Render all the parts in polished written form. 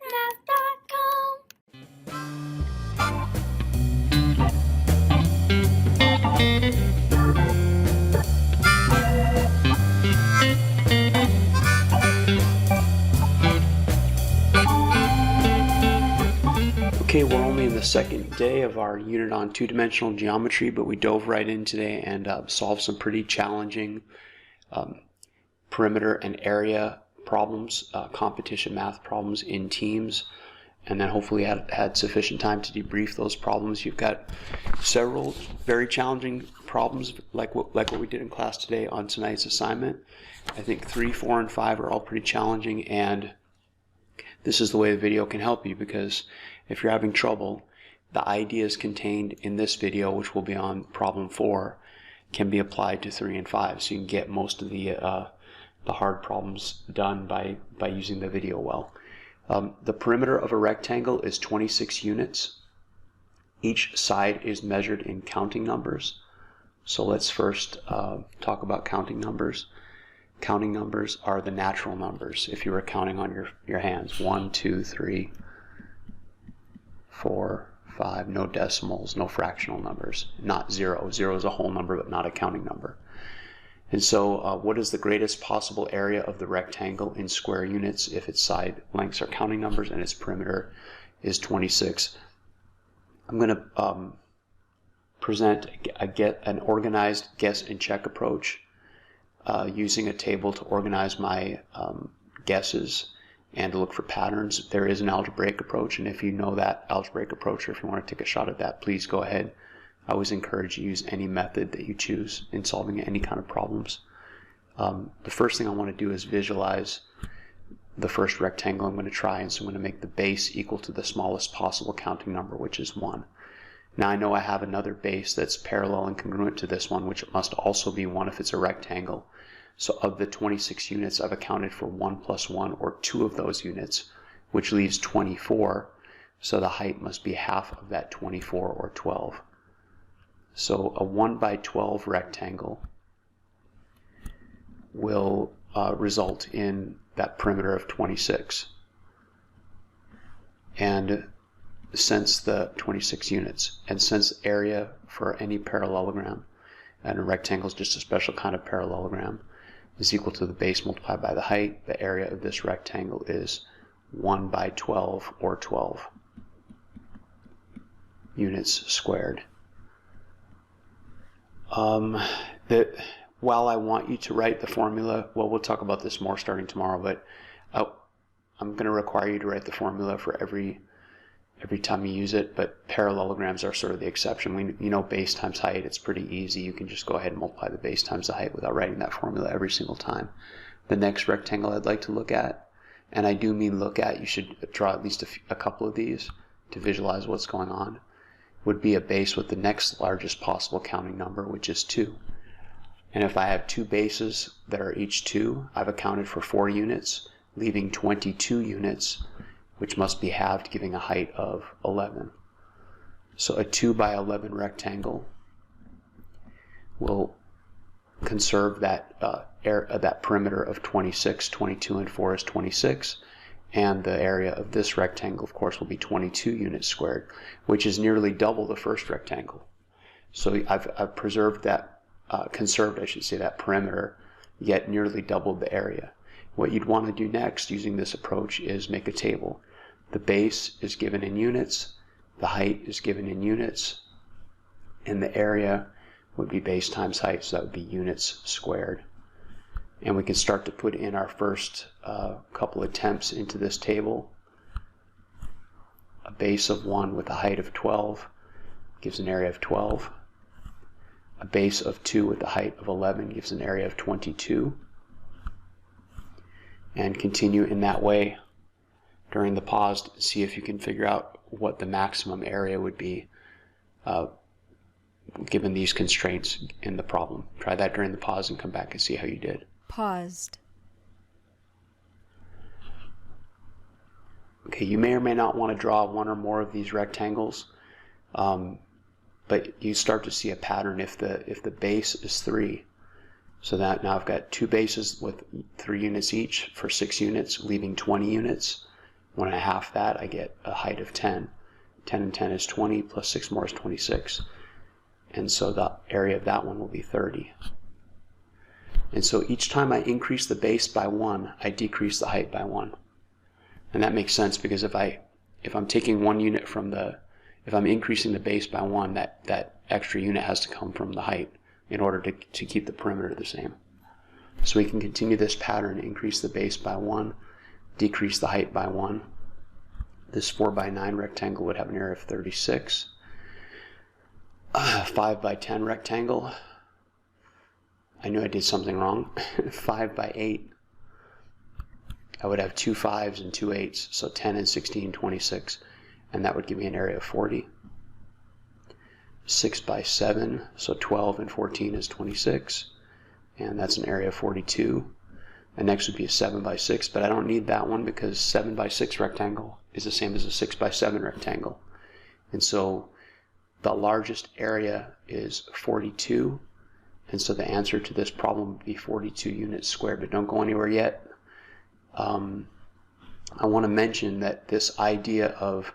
Math.com. Okay, we're only in the second day of our unit on two-dimensional geometry, but we dove right in today and solved some pretty challenging perimeter and area problems, competition math problems in teams, and then hopefully had sufficient time to debrief those problems. You've got several very challenging problems like what we did in class today on tonight's assignment. I think 3, 4, and 5 are all pretty challenging, and this is the way the video can help you, because if you're having trouble, the ideas contained in this video, which will be on problem 4, can be applied to 3 and 5, so you can get most of the hard problems done by using the video well. The perimeter of a rectangle is 26 units. Each side is measured in counting numbers. So let's first talk about counting numbers. Counting numbers are the natural numbers. If you were counting on your hands, 1, 2, 3, 4, 5, no decimals, no fractional numbers, not 0. 0 is a whole number but not a counting number. And so what is the greatest possible area of the rectangle in square units if its side lengths are counting numbers and its perimeter is 26? I'm going to present an organized guess and check approach using a table to organize my guesses and to look for patterns. There is an algebraic approach, and if you know that algebraic approach, or if you want to take a shot at that, please go ahead. I always encourage you to use any method that you choose in solving any kind of problems. The first thing I want to do is visualize the first rectangle I'm going to try, and so I'm going to make the base equal to the smallest possible counting number, which is 1. Now I know I have another base that's parallel and congruent to this one, which must also be 1 if it's a rectangle. So of the 26 units, I've accounted for 1 plus 1, or 2 of those units, which leaves 24. So the height must be half of that 24, or 12. So a 1 by 12 rectangle will result in that perimeter of 26. And since the 26 units, and since area for any parallelogram, and a rectangle is just a special kind of parallelogram, is equal to the base multiplied by the height, the area of this rectangle is 1 by 12, or 12 units squared. While I want you to write the formula, well, we'll talk about this more starting tomorrow, but I'm going to require you to write the formula for every time you use it, but parallelograms are sort of the exception. You know base times height, it's pretty easy. You can just go ahead and multiply the base times the height without writing that formula every single time. The next rectangle I'd like to look at, and I do mean look at, you should draw at least a couple of these to visualize what's going on, would be a base with the next largest possible counting number, which is 2. And if I have 2 bases that are each 2, I've accounted for 4 units, leaving 22 units, which must be halved, giving a height of 11. So a 2 by 11 rectangle will conserve that that perimeter of 26. 22 and 4 is 26, and the area of this rectangle, of course, will be 22 units squared, which is nearly double the first rectangle. So I've preserved that, conserved, I should say, that perimeter, yet nearly doubled the area. What you'd want to do next using this approach is make a table. The base is given in units, the height is given in units, and the area would be base times height, so that would be units squared. And we can start to put in our first couple attempts into this table. A base of 1 with a height of 12 gives an area of 12. A base of 2 with a height of 11 gives an area of 22. And continue in that way during the pause to see if you can figure out what the maximum area would be given these constraints in the problem. Try that during the pause and come back and see how you did. Paused. Okay, you may or may not want to draw one or more of these rectangles, but you start to see a pattern if the base is 3. So that now I've got 2 bases with 3 units each for 6 units, leaving 20 units. When I half that, I get a height of 10. 10 and 10 is 20, plus 6 more is 26. And so the area of that one will be 30. And so each time I increase the base by 1, I decrease the height by 1. And that makes sense because if I'm taking 1 unit from if I'm increasing the base by 1, that extra unit has to come from the height in order to keep the perimeter the same. So we can continue this pattern, increase the base by 1, decrease the height by 1. This 4 by 9 rectangle would have an area of 36. 5 by 10 rectangle, I knew I did something wrong. 5 by 8, I would have 2 5s and 2 8s, so 10 and 16, 26, and that would give me an area of 40. 6 by 7, so 12 and 14 is 26, and that's an area of 42. And next would be a 7 by 6, but I don't need that one because 7 by 6 rectangle is the same as a 6 by 7 rectangle. And so the largest area is 42, and so the answer to this problem would be 42 units squared. But don't go anywhere yet. I want to mention that this idea of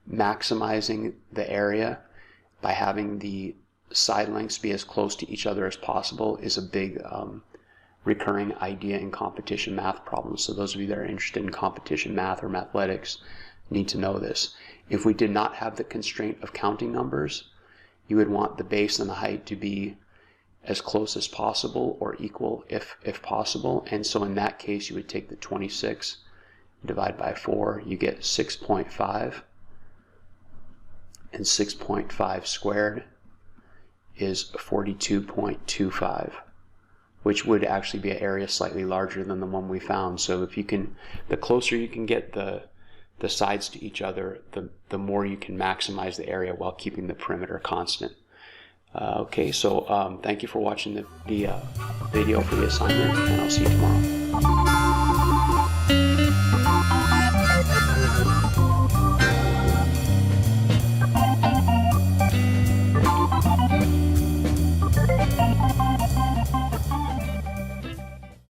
maximizing the area by having the side lengths be as close to each other as possible is a big recurring idea in competition math problems. So those of you that are interested in competition math or mathletics need to know this. If we did not have the constraint of counting numbers, you would want the base and the height to be as close as possible or equal if possible. And so in that case, you would take the 26, divide by 4, you get 6.5. And 6.5 squared is 42.25, which would actually be an area slightly larger than the one we found. So if you can, the closer you can get the sides to each other, the more you can maximize the area while keeping the perimeter constant. Okay, so thank you for watching the video for the assignment, and I'll see you tomorrow.